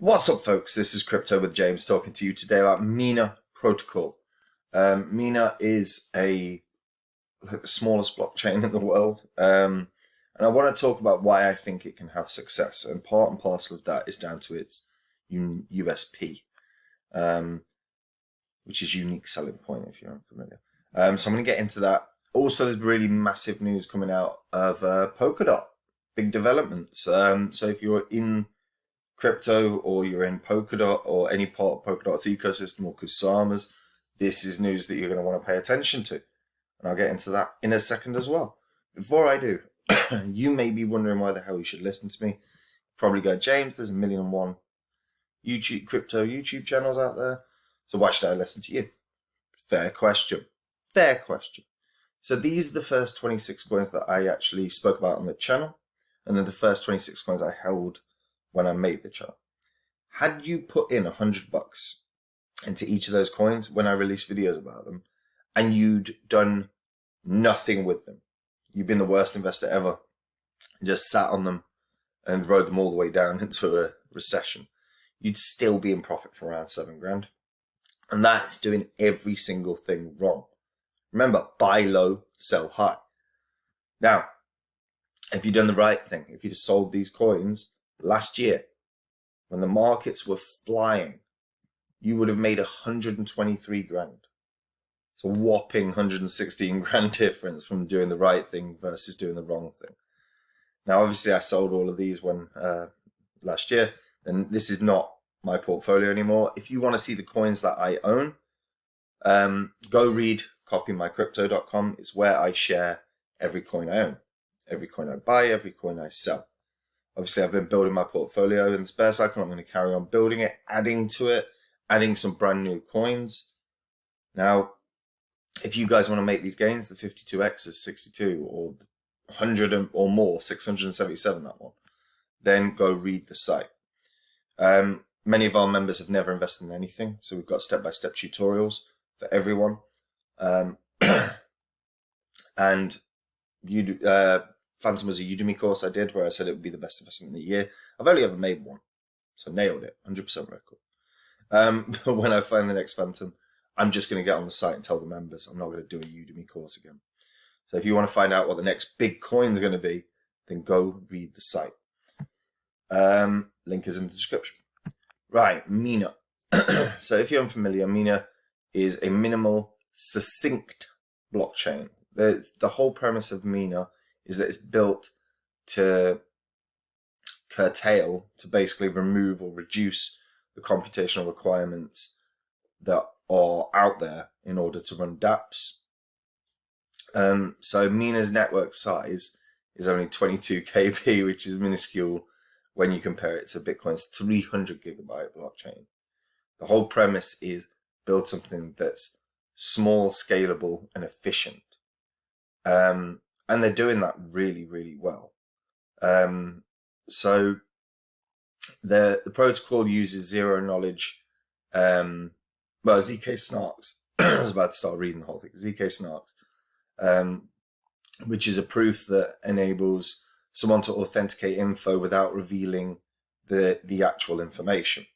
What's up, folks? This is Crypto with James talking to you today about Mina Protocol. Mina is the smallest blockchain in the world, and I want to talk about why I think it can have success. And part and parcel of that is down to its USP, which is unique selling point, if you're unfamiliar. So I'm going to get into that. Also, there's really massive news coming out of Polkadot, big developments. So if you're in crypto or you're in Polkadot or any part of Polkadot's ecosystem or Kusama's, this is news that you're going to want to pay attention to. And I'll get into that in a second as well. Before I do, you may be wondering why the hell you should listen to me. Probably go, James, there's 1,000,001 crypto YouTube channels out there. So why should I listen to you? Fair question. Fair question. So these are the first 26 coins that I actually spoke about on the channel. And then the first 26 coins I held when I made the channel. Had you put in $100 into each of those coins when I released videos about them, and you'd done nothing with them, you've been the worst investor ever, just sat on them and rode them all the way down into a recession, you'd still be in profit for around 7 grand. And that's doing every single thing wrong. Remember, buy low, sell high. Now, if you'd done the right thing, if you'd sold these coins last year, when the markets were flying, you would have made 123 grand. It's a whopping 116 grand difference from doing the right thing versus doing the wrong thing. Now, obviously, I sold all of these when last year, and this is not my portfolio anymore. If you want to see the coins that I own, go read copymycrypto.com. It's where I share every coin I own, every coin I buy, every coin I sell. Obviously, I've been building my portfolio in this bear cycle. I'm going to carry on building it, adding to it, adding some brand new coins. Now, if you guys want to make these gains, the 52X is 62 or 100 or more, 677, that one, then go read the site. Many of our members have never invested in anything, so we've got step-by-step tutorials for everyone. And you do, Phantom was a Udemy course I did where I said it would be the best investment in the year. I've only ever made one, so nailed it, 100% record. But when I find the next Phantom, I'm just going to get on the site and tell the members I'm not going to do a Udemy course again. So if you want to find out what the next big coin is going to be, then go read the site. Link is in the description. Right, Mina. So if you're unfamiliar, Mina is a minimal, succinct blockchain. The whole premise of Mina is that it's built to curtail, to basically remove or reduce the computational requirements that are out there in order to run dApps. So Mina's network size is only 22 KB, which is minuscule when you compare it to Bitcoin's 300 gigabyte blockchain. The whole premise is build something that's small, scalable, and efficient. And they're doing that really, really well. So the protocol uses zero knowledge. Well, ZK Snarks. I was about to start reading the whole thing. ZK Snarks, which is a proof that enables someone to authenticate info without revealing the actual information.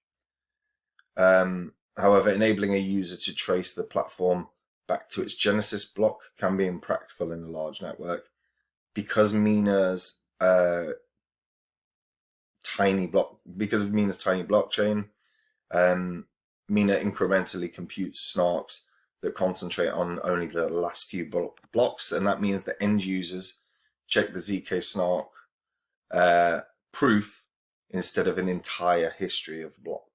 However, enabling a user to trace the platform back to its genesis block can be impractical in a large network. Because Mina's tiny blockchain, Mina incrementally computes snarks that concentrate on only the last few blocks, and that means that end users check the ZK snark proof instead of an entire history of the block.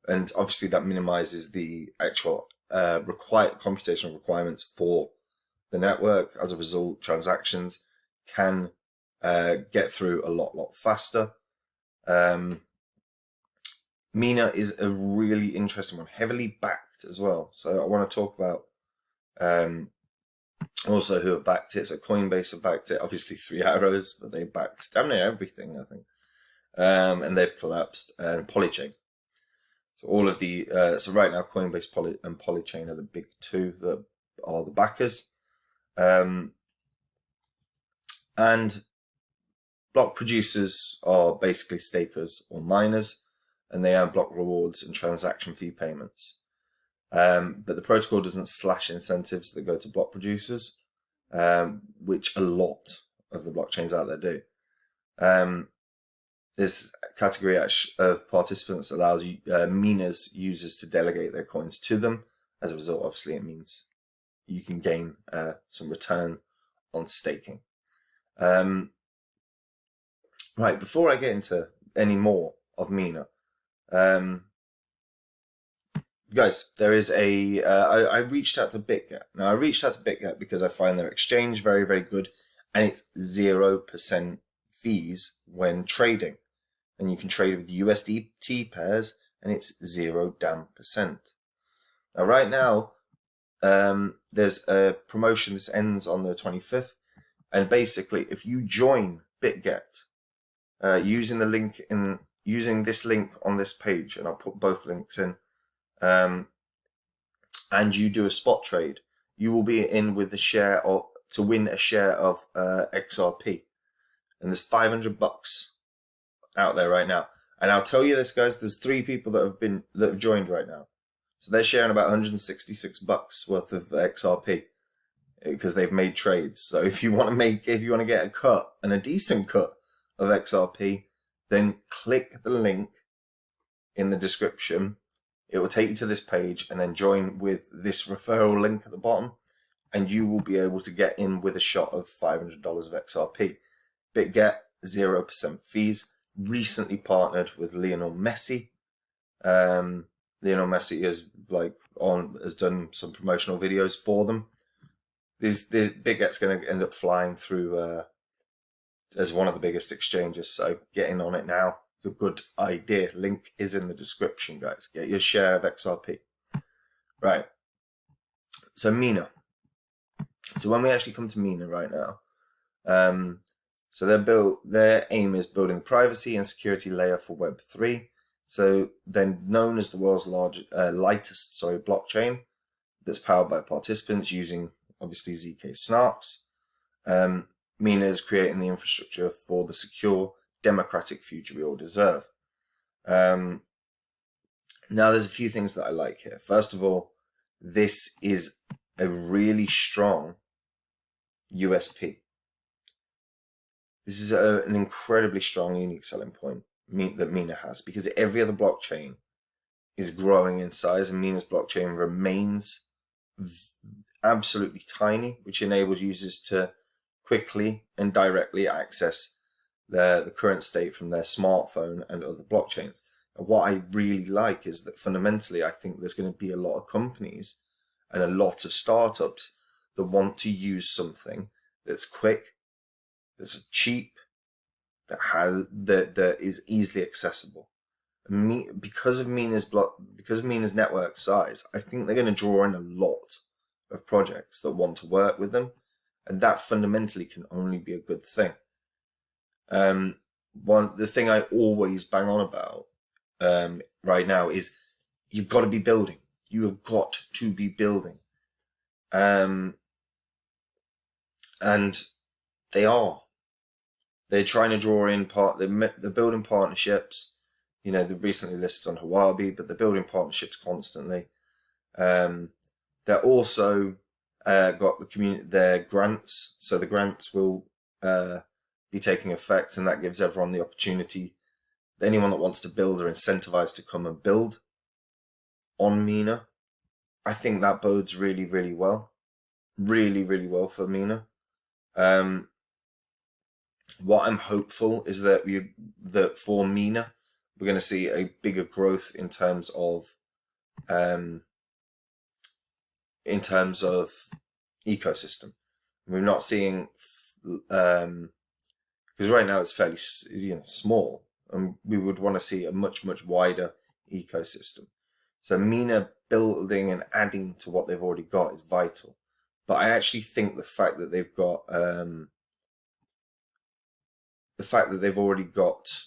And obviously that minimizes the actual computational requirements for the network. As a result, transactions can get through a lot faster. Mina is a really interesting one, heavily backed as well. So I want to talk about also who have backed it. So Coinbase have backed it, obviously 3 Arrows, but they backed damn near everything, I think. And they've collapsed. And Polychain. So all of the so right now Coinbase and Polychain are the big two that are the backers. And block producers are basically stakers or miners. and they earn block rewards and transaction fee payments. But the protocol doesn't slash incentives that go to block producers, which a lot of the blockchains out there do. This category of participants allows Mina's users to delegate their coins to them. As a result, obviously, it means you can gain some return on staking. Right, before I get into any more of Mina, guys, there is I reached out to BitGet. Now, I reached out to BitGet because I find their exchange very, very good, and it's 0% fees when trading. And you can trade with USDT pairs, and it's 0 damn %. Now, right now, there's a promotion. This ends on the 25th, and basically, if you join BitGet using this link on this page, and I'll put both links in, and you do a spot trade, you will be in with to win a share of XRP, and there's $500 out there right now. And I'll tell you this, guys, there's 3 people that have joined right now, so they're sharing about $166 worth of XRP because they've made trades. So if you want to get a cut, and a decent cut of XRP, then click the link in the description. It will take you to this page, and then join with this referral link at the bottom, and you will be able to get in with a shot of $500 of XRP. BitGet, 0% fees. Recently partnered with Lionel Messi. Lionel Messi has done some promotional videos for them. This BitGet's going to end up flying through as one of the biggest exchanges, so getting on it now. It's a good idea. Link is in the description, guys. Get your share of XRP. Right. So Mina. So when we actually come to Mina right now, so their aim is building privacy and security layer for Web3. So they're known as the world's lightest blockchain that's powered by participants using obviously ZK snarks. Mina is creating the infrastructure for the secure, democratic future we all deserve. Now, there's a few things that I like here. First of all, this is a really strong USP. This is an incredibly strong, unique selling point that Mina has, because every other blockchain is growing in size, and Mina's blockchain remains absolutely tiny, which enables users to quickly and directly access the current state from their smartphone and other blockchains. And what I really like is that fundamentally, I think there's going to be a lot of companies and a lot of startups that want to use something that's quick, that's cheap, that is easily accessible. Because of Mina's network size, I think they're going to draw in a lot of projects that want to work with them, and that fundamentally can only be a good thing. The thing I always bang on about right now is you've got to be building. You have got to be building, and they are. They're trying to draw in they're building partnerships. They've recently listed on Huobi, but they're building partnerships constantly. They're also got their grants. So the grants will be taking effect, and that gives everyone the opportunity. Anyone that wants to build are incentivized to come and build on Mina. I think that bodes really, really well. Really, really well for Mina. What I'm hopeful is that for Mina, we're going to see a bigger growth in terms of ecosystem. We're not seeing because right now it's fairly small, and we would want to see a much, much wider ecosystem. So Mina building and adding to what they've already got is vital. But I actually think the fact that they've got already got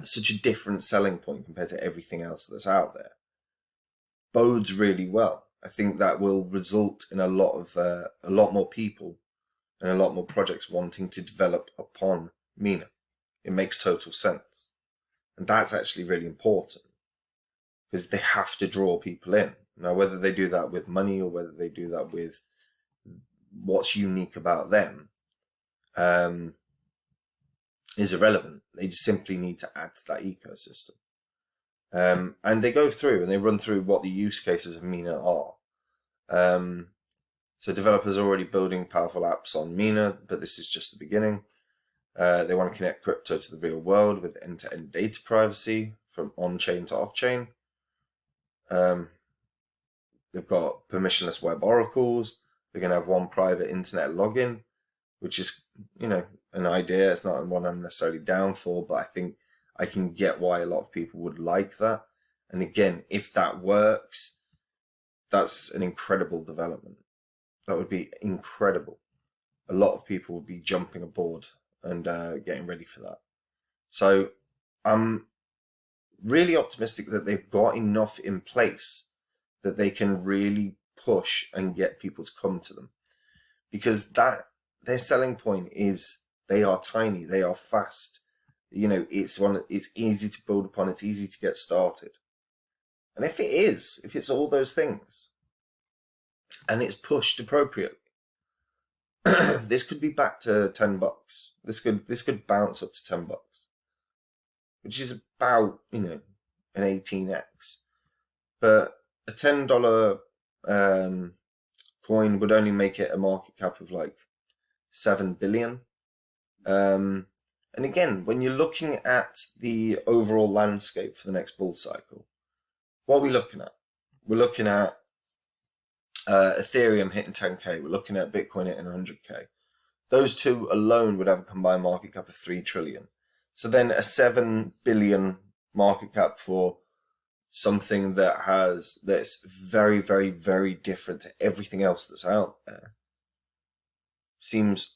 such a different selling point compared to everything else that's out there bodes really well. I think that will result in a lot more people and a lot more projects wanting to develop upon Mina. It makes total sense. And that's actually really important because they have to draw people in. Now, whether they do that with money or whether they do that with what's unique about them is irrelevant. They just simply need to add to that ecosystem. And they go through and they run through what the use cases of Mina are. So developers are already building powerful apps on Mina, but this is just the beginning. They want to connect crypto to the real world with end-to-end data privacy from on-chain to off-chain. They've got permissionless web oracles. They're going to have one private internet login, which is, an idea. It's not one I'm necessarily down for, but I think I can get why a lot of people would like that. And again, if that works, that's an incredible development. That would be incredible. A lot of people would be jumping aboard and getting ready for that. So I'm really optimistic that they've got enough in place that they can really push and get people to come to them, because that their selling point is they are tiny, they are fast. It's easy to build upon, it's easy to get started. And if it's all those things and it's pushed appropriately, this could be back to $10. This could bounce up to $10, which is about, an 18x. But a $10 coin would only make it a market cap of like 7 billion. And again, when you're looking at the overall landscape for the next bull cycle, what are we looking at? We're looking at Ethereum hitting 10K. We're looking at Bitcoin hitting 100K. Those two alone would have a combined market cap of 3 trillion. So then a 7 billion market cap for something that's very, very, very different to everything else that's out there seems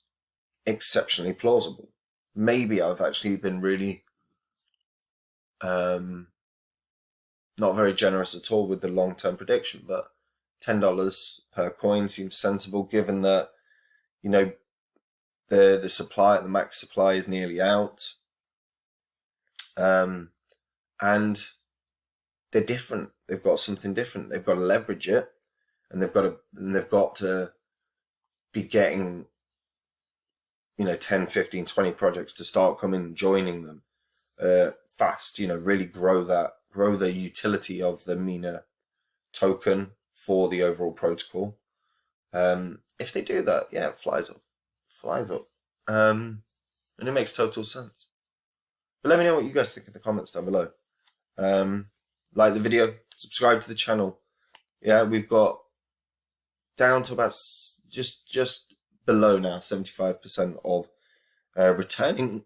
exceptionally plausible. Maybe I've actually been really not very generous at all with the long-term prediction, but $10 per coin seems sensible, given that the supply, the max supply, is nearly out, and they're different. They've got something different. They've got to leverage it, and they've got to be getting 10, 15, 20 projects to start coming and joining them fast. Really grow the utility of the Mina token for the overall protocol. If they do that, yeah, it flies up. And it makes total sense. But let me know what you guys think in the comments down below. Like the video, subscribe to the channel. Yeah, we've got down to about just below now 75% of returning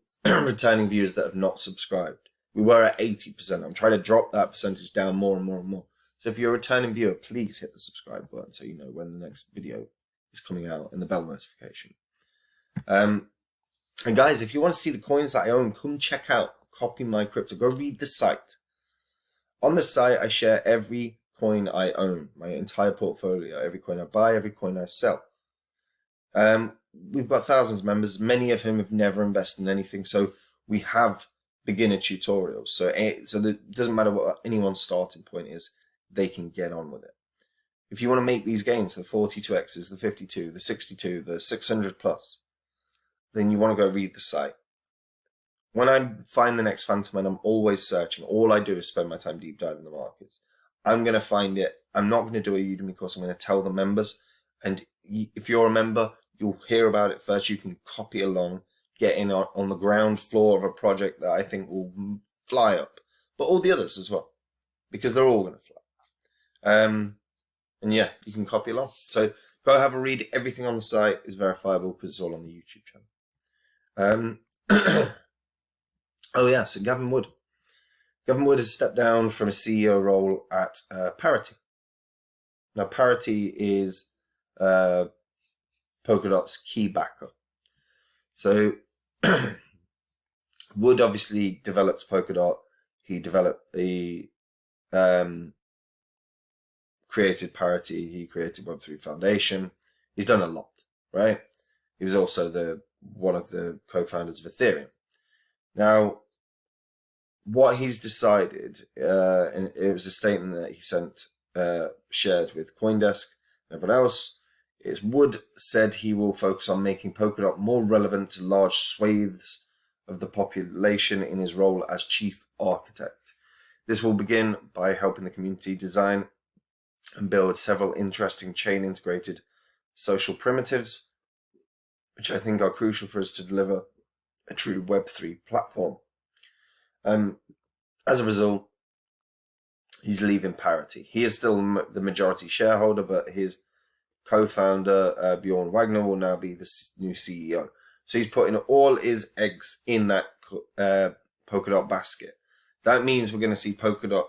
viewers that have not subscribed. We were at 80%. I'm trying to drop that percentage down more and more and more. So if you're a returning viewer, please hit the subscribe button so you know when the next video is coming out and the bell notification. And guys, if you want to see the coins that I own, come check out Copy My Crypto. Go read the site. On the site, I share every coin I own, my entire portfolio, every coin I buy, every coin I sell. We've got thousands of members, many of whom have never invested in anything. So we have beginner tutorials. So it doesn't matter what anyone's starting point is, they can get on with it. If you want to make these gains, the 42Xs, the 52, the 62, the 600 plus, then you want to go read the site. When I find the next Phantom, and I'm always searching, all I do is spend my time deep diving the markets. I'm going to find it. I'm not going to do a Udemy course. I'm going to tell the members. And if you're a member, you'll hear about it first. You can copy along, get in on the ground floor of a project that I think will fly up. But all the others as well, because they're all going to fly. And yeah, you can copy along. So go have a read. Everything on the site is verifiable because it's all on the YouTube channel. Oh yeah, so Gavin Wood. Gavin Wood has stepped down from a CEO role at Parity. Now Parity is Polkadot's key backer. So Wood obviously developed Polkadot. He developed the created Parity. He created Web3 Foundation. He's done a lot, right? He was also one of the co-founders of Ethereum. Now, what he's decided, and it was a statement that he shared with CoinDesk and everyone else, is Wood said he will focus on making Polkadot more relevant to large swathes of the population in his role as chief architect. This will begin by helping the community design and build several interesting chain-integrated social primitives, which I think are crucial for us to deliver a true Web3 platform. As a result, he's leaving Parity. He is still the majority shareholder, but his co-founder, Bjorn Wagner, will now be the new CEO. So he's putting all his eggs in that Polkadot basket. That means we're going to see Polkadot,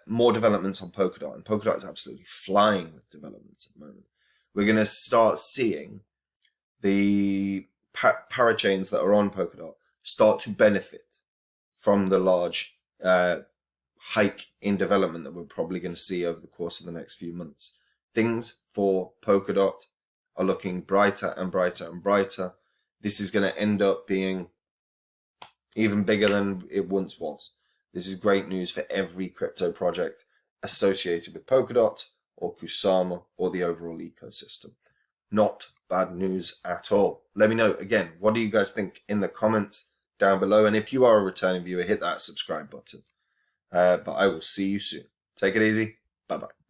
more developments on Polkadot, and Polkadot is absolutely flying with developments at the moment. We're going to start seeing the parachains that are on Polkadot start to benefit from the large hike in development that we're probably going to see over the course of the next few months. Things for Polkadot are looking brighter and brighter and brighter. This is going to end up being even bigger than it once was. This is great news for every crypto project associated with Polkadot or Kusama or the overall ecosystem. Not bad news at all. Let me know, again, what do you guys think in the comments down below? And if you are a returning viewer, hit that subscribe button. But I will see you soon. Take it easy. Bye-bye.